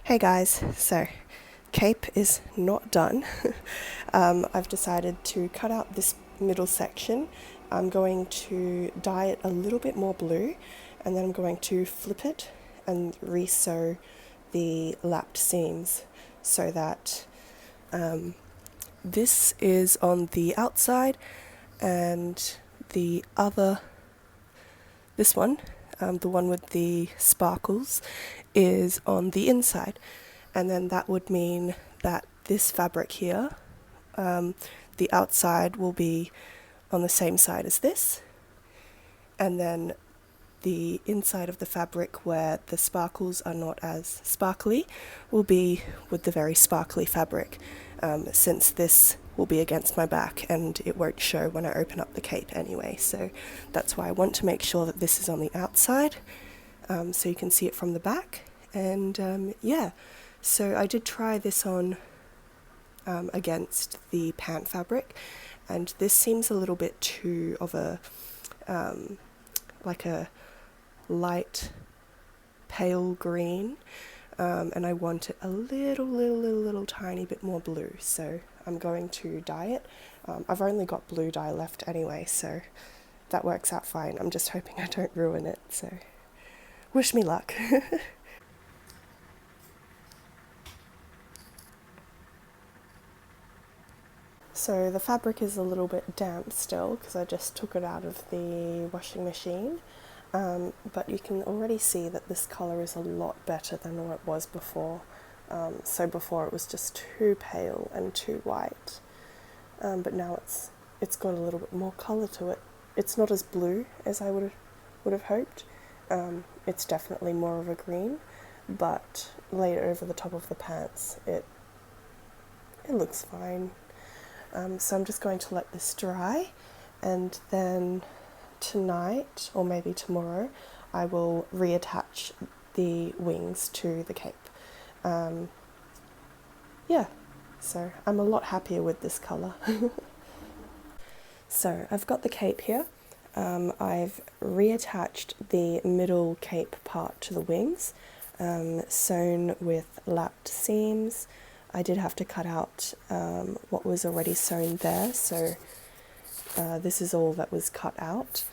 Hey guys, so cape is not done. I've decided to cut out this middle section. I'm going to dye it a little bit more blue and then I'm going to flip it and re-sew the lapped seams so that this is on the outside and this one, the one with the sparkles, is on the inside. And then that would mean that this fabric here, the outside will be on the same side as this. And then the inside of the fabric where the sparkles are not as sparkly will be with the very sparkly fabric, since this will be against my back and it won't show when I open up the cape anyway. So that's why I want to make sure that this is on the outside, so you can see it from the back. And yeah, so I did try this on against the pant fabric, and this seems a little bit too of a like a light pale green, and I want it a little tiny bit more blue, so I'm going to dye it. I've only got blue dye left anyway, so that works out fine. I'm just hoping I don't ruin it, so wish me luck. So the fabric is a little bit damp still because I just took it out of the washing machine, but you can already see that this colour is a lot better than what it was before. So before it was just too pale and too white, but now it's got a little bit more colour to it. It's not as blue as I would have hoped. It's definitely more of a green, but laid over the top of the pants, it looks fine. So I'm just going to let this dry, and then tonight, or maybe tomorrow, I will reattach the wings to the cape. Yeah, so I'm a lot happier with this colour. So I've got the cape here. I've reattached the middle cape part to the wings, sewn with lapped seams. I did have to cut out what was already sewn there, so this is all that was cut out.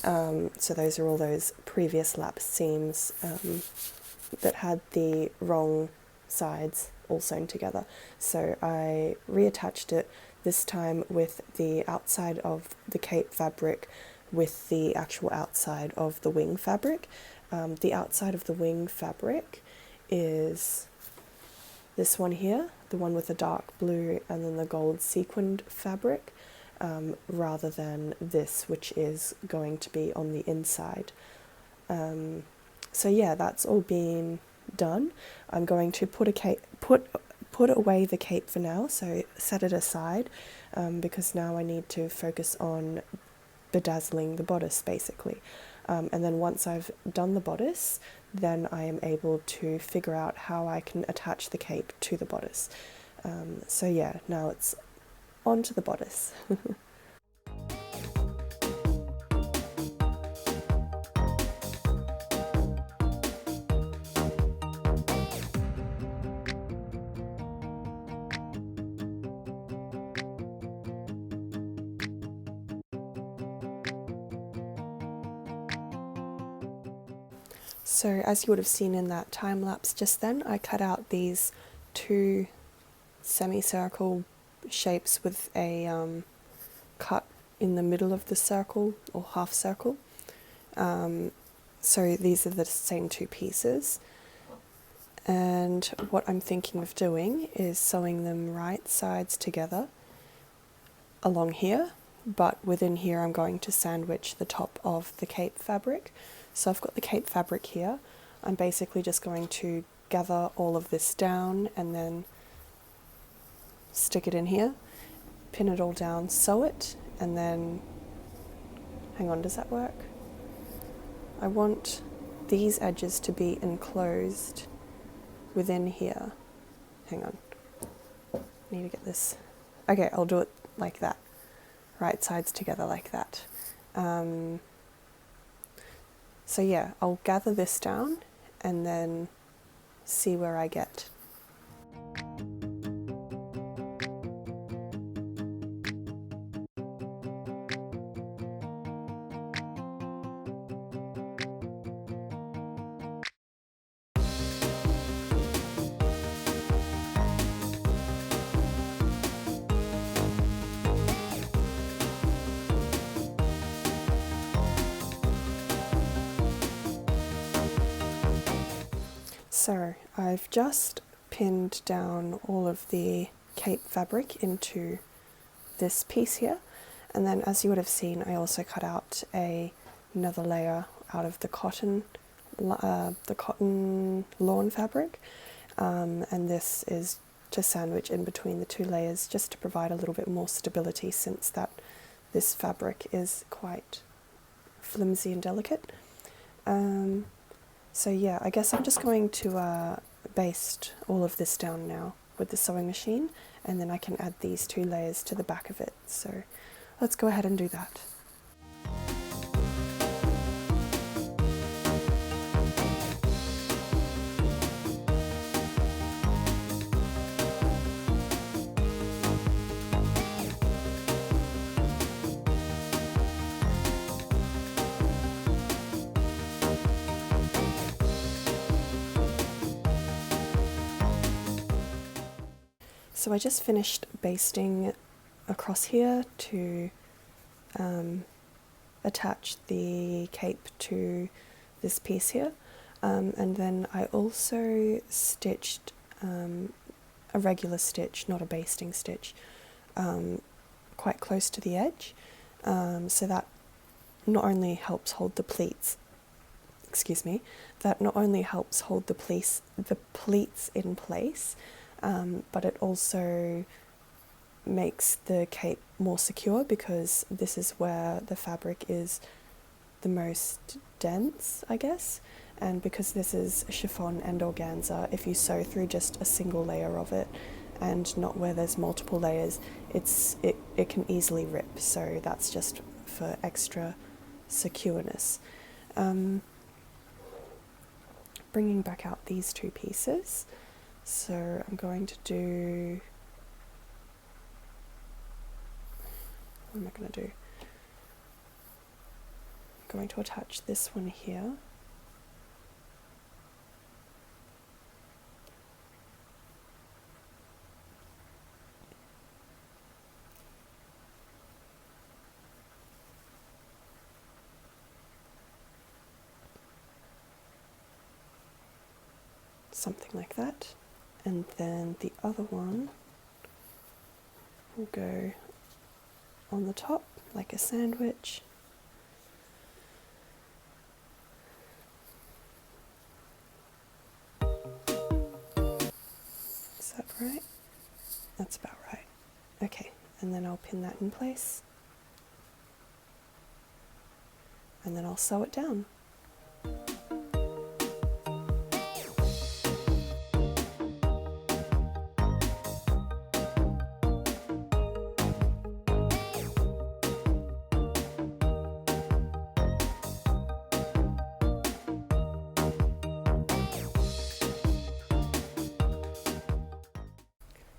So those are all those previous lap seams that had the wrong sides all sewn together. So I reattached it, this time with the outside of the cape fabric with the actual outside of the wing fabric. The outside of the wing fabric is this one here, the one with the dark blue and then the gold sequined fabric, rather than this, which is going to be on the inside. So yeah, that's all been done. I'm going to put away the cape for now, so set it aside, because now I need to focus on bedazzling the bodice basically. And then once I've done the bodice, then I am able to figure out how I can attach the cape to the bodice. So yeah, now it's on to the bodice. So as you would have seen in that time lapse just then, I cut out these two semicircle shapes with a cut in the middle of the circle, or half circle. So these are the same two pieces. And what I'm thinking of doing is sewing them right sides together along here, but within here I'm going to sandwich the top of the cape fabric. So I've got the cape fabric here. I'm basically just going to gather all of this down and then stick it in here, pin it all down, sew it, and then, hang on, does that work? I want these edges to be enclosed within here. Hang on, I need to get this. Okay, I'll do it like that, right sides together like that. So yeah, I'll gather this down and then see where I get. So I've just pinned down all of the cape fabric into this piece here, and then as you would have seen, I also cut out another layer out of the cotton lawn fabric, and this is to sandwich in between the two layers just to provide a little bit more stability, since that this fabric is quite flimsy and delicate. So yeah, I guess I'm just going to baste all of this down now with the sewing machine, and then I can add these two layers to the back of it. So let's go ahead and do that. So I just finished basting across here to attach the cape to this piece here, and then I also stitched a regular stitch, not a basting stitch, quite close to the edge, so that not only helps hold the pleats, that not only helps hold the pleats in place, but it also makes the cape more secure, because this is where the fabric is the most dense, I guess, and because this is chiffon and organza, if you sew through just a single layer of it and not where there's multiple layers, it can easily rip, so that's just for extra secureness. Bringing back out these two pieces, so I'm going to do, what am I going to do? I'm going to attach this one here. Something like that. And then the other one will go on the top like a sandwich. Is that right? That's about right. Okay, and then I'll pin that in place. And then I'll sew it down.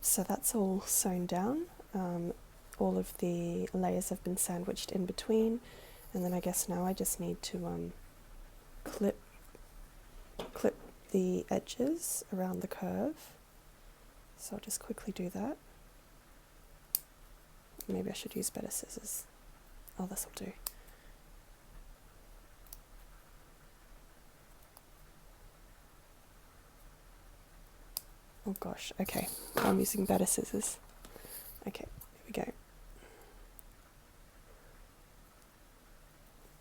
So that's all sewn down. All of the layers have been sandwiched in between, and then I guess now I just need to clip the edges around the curve. So I'll just quickly do that. Maybe I should use better scissors. Oh, this will do. Oh gosh, okay, I'm using better scissors. Okay, here we go.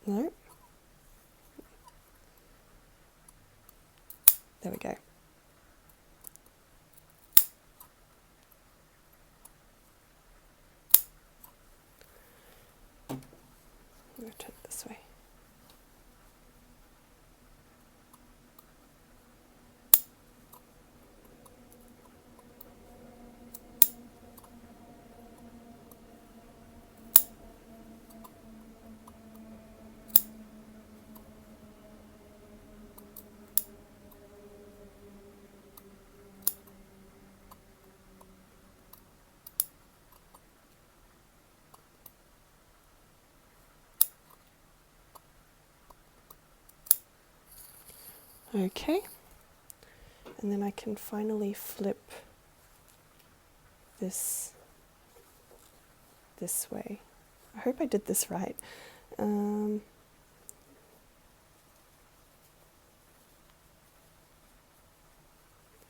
No? There we go. I'm going to turn it this way. Okay, and then I can finally flip this way. I hope I did this right.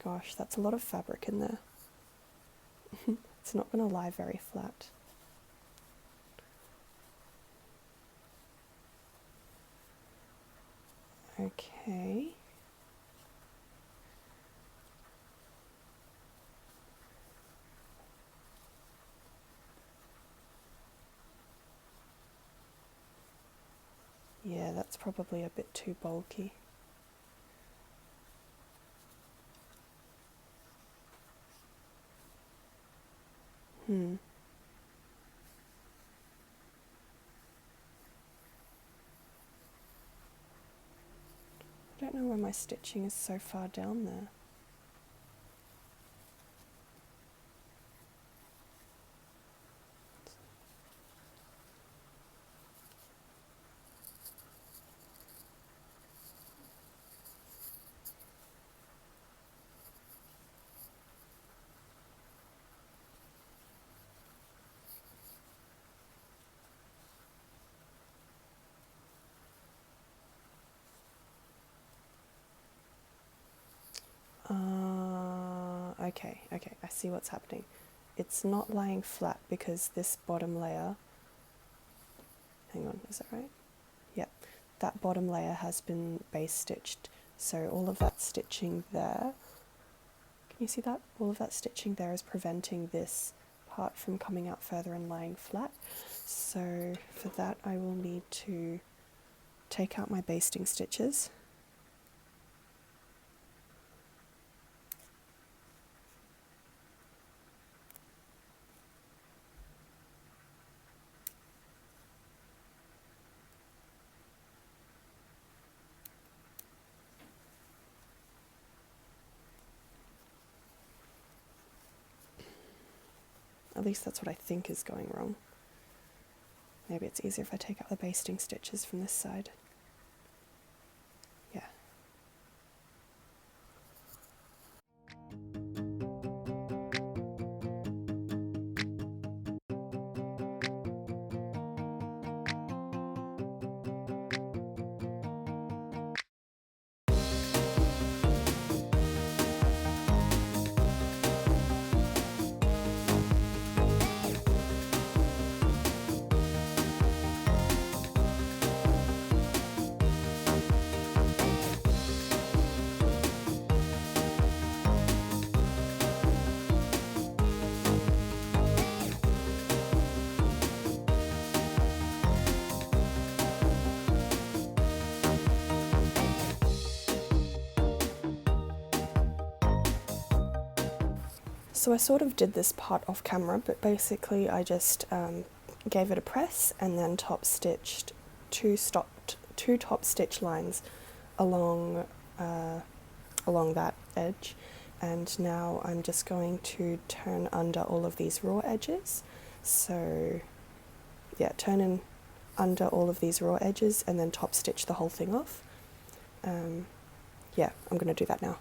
Gosh, that's a lot of fabric in there. It's not going to lie very flat. Okay. Yeah, that's probably a bit too bulky. I don't know why my stitching is so far down there. Okay, I see what's happening. It's not lying flat because this bottom layer, hang on, is that right? Yep, that bottom layer has been base stitched. So all of that stitching there, can you see that? All of that stitching there is preventing this part from coming out further and lying flat. So for that I will need to take out my basting stitches. At least that's what I think is going wrong. Maybe it's easier if I take out the basting stitches from this side. Yeah. So I sort of did this part off camera, but basically I just gave it a press and then top stitched two top stitch lines along that edge, and now I'm just going to turn under all of these raw edges. So yeah, turn in under all of these raw edges and then top stitch the whole thing off. Yeah, I'm going to do that now.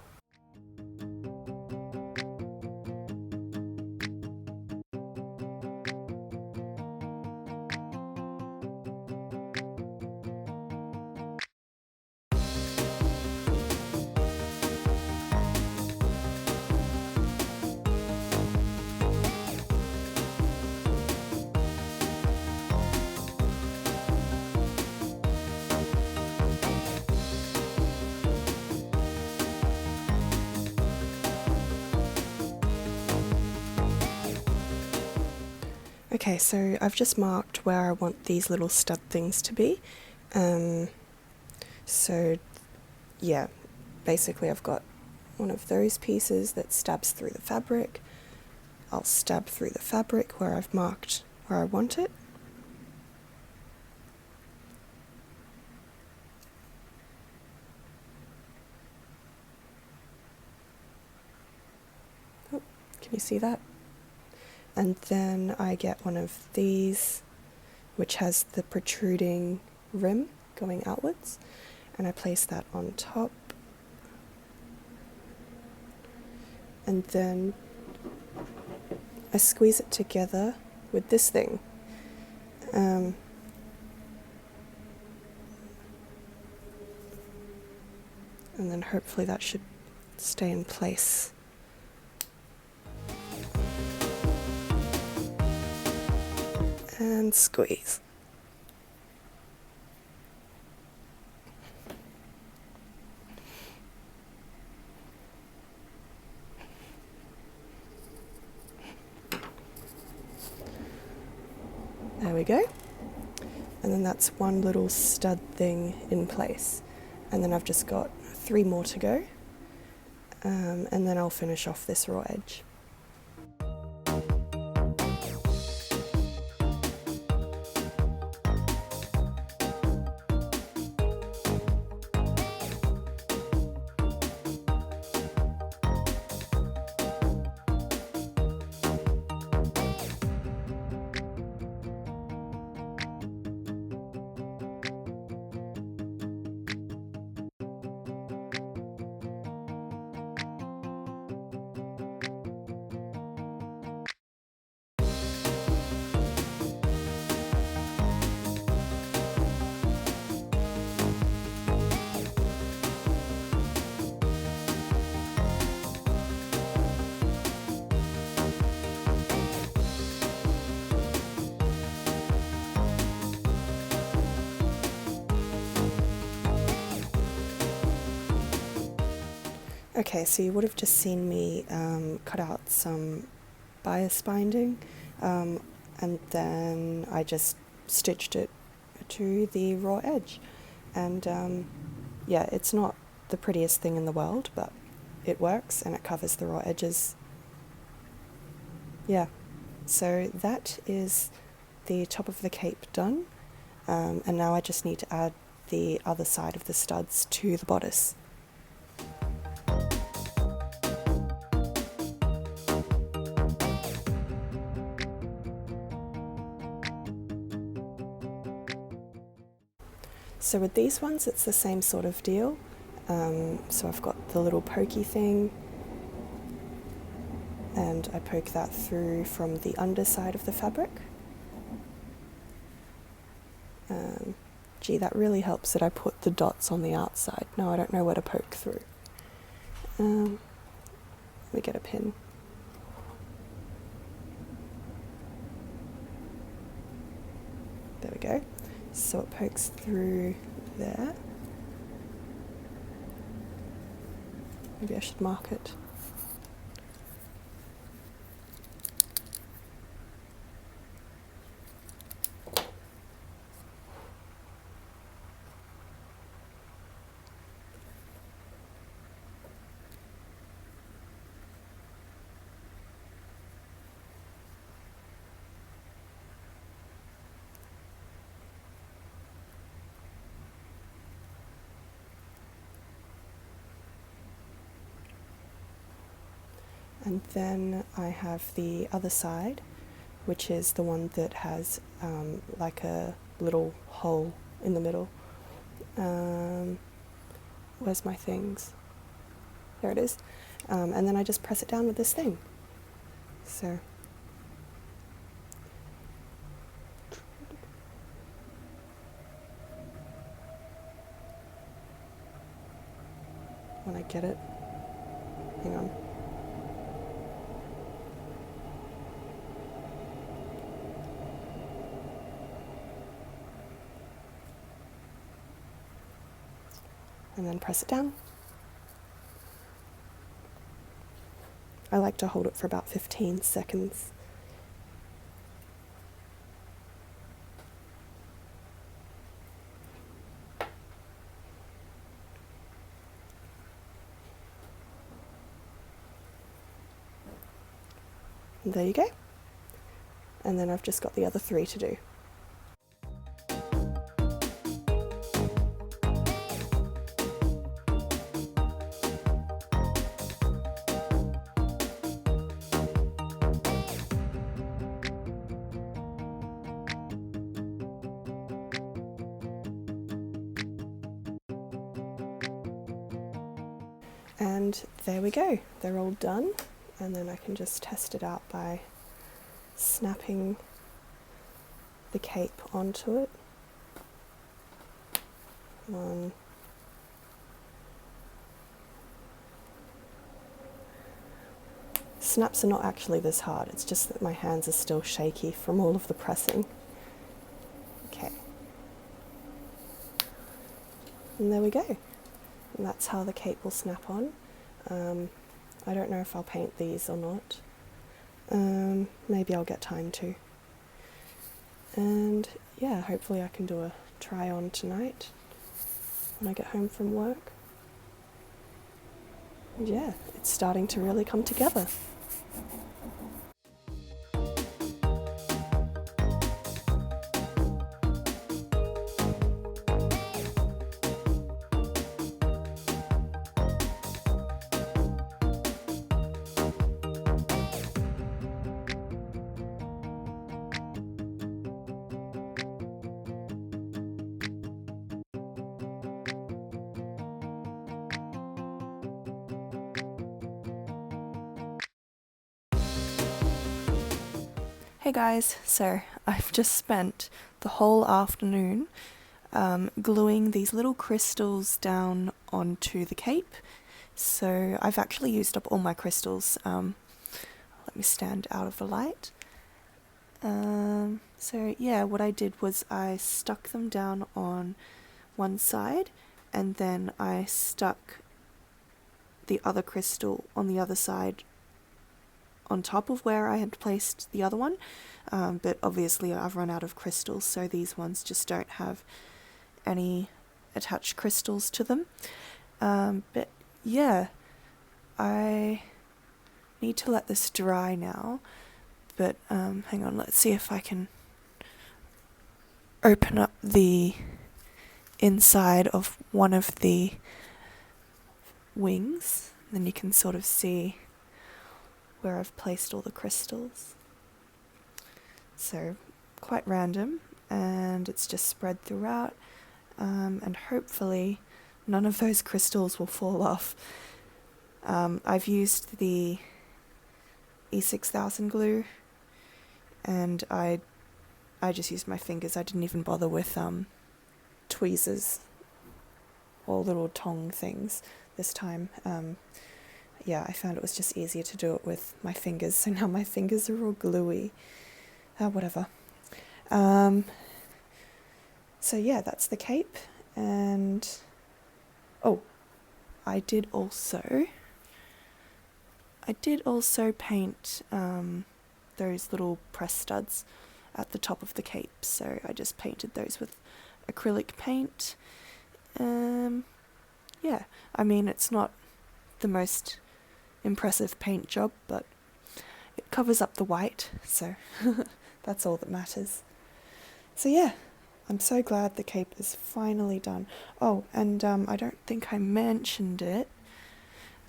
Okay, so I've just marked where I want these little stud things to be. So yeah, basically I've got one of those pieces that stabs through the fabric. I'll stab through the fabric where I've marked where I want it. Oh, can you see that? And then I get one of these, which has the protruding rim going outwards, and I place that on top, and then I squeeze it together with this thing. And then hopefully that should stay in place. And squeeze. There we go. And then that's one little stud thing in place. And then I've just got 3 more to go. And then I'll finish off this raw edge. Okay, so you would have just seen me cut out some bias binding, and then I just stitched it to the raw edge. And yeah, it's not the prettiest thing in the world, but it works and it covers the raw edges. Yeah, so that is the top of the cape done, and now I just need to add the other side of the studs to the bodice. So with these ones, it's the same sort of deal. So I've got the little pokey thing, and I poke that through from the underside of the fabric. Gee, that really helps that I put the dots on the outside. Now I don't know where to poke through. Let me get a pin. There we go. So it pokes through there. Maybe I should mark it. And then I have the other side, which is the one that has like a little hole in the middle. Where's my things? There it is. And then I just press it down with this thing. So when I get it, hang on. And then press it down. I like to hold it for about 15 seconds. And there you go. And then I've just got the other 3 to do. And there we go, they're all done. and then I can just test it out by snapping the cape onto it. One. Snaps are not actually this hard, it's just that my hands are still shaky from all of the pressing. Okay. And there we go. And that's how the cape will snap on. I don't know if I'll paint these or not. Maybe I'll get time to. And yeah, hopefully I can do a try on tonight when I get home from work. And yeah, it's starting to really come together. Hey guys, so I've just spent the whole afternoon gluing these little crystals down onto the cape. So I've actually used up all my crystals. Let me stand out of the light. So yeah, what I did was I stuck them down on one side, and then I stuck the other crystal on the other side on top of where I had placed the other one, but obviously I've run out of crystals, so these ones just don't have any attached crystals to them. But yeah, I need to let this dry now, but hang on, let's see if I can open up the inside of one of the wings, then you can sort of see where I've placed all the crystals. So quite random, and it's just spread throughout, and hopefully none of those crystals will fall off. I've used the E6000 glue, and I just used my fingers. I didn't even bother with tweezers or little tong things this time. Yeah, I found it was just easier to do it with my fingers, so now my fingers are all gluey. Whatever. So yeah, that's the cape, and oh, I did also paint those little press studs at the top of the cape, so I just painted those with acrylic paint. Yeah, I mean, it's not the most impressive paint job, but it covers up the white, so that's all that matters. So yeah, I'm so glad the cape is finally done. Oh, and I don't think I mentioned it,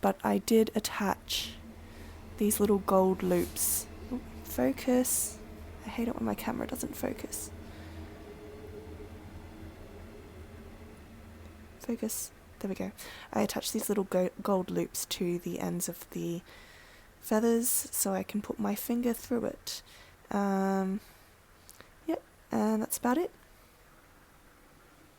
but I did attach these little gold loops. Ooh, focus. I hate it when my camera doesn't focus. Focus. There we go. I attached these little gold loops to the ends of the feathers so I can put my finger through it. Yep, and that's about it.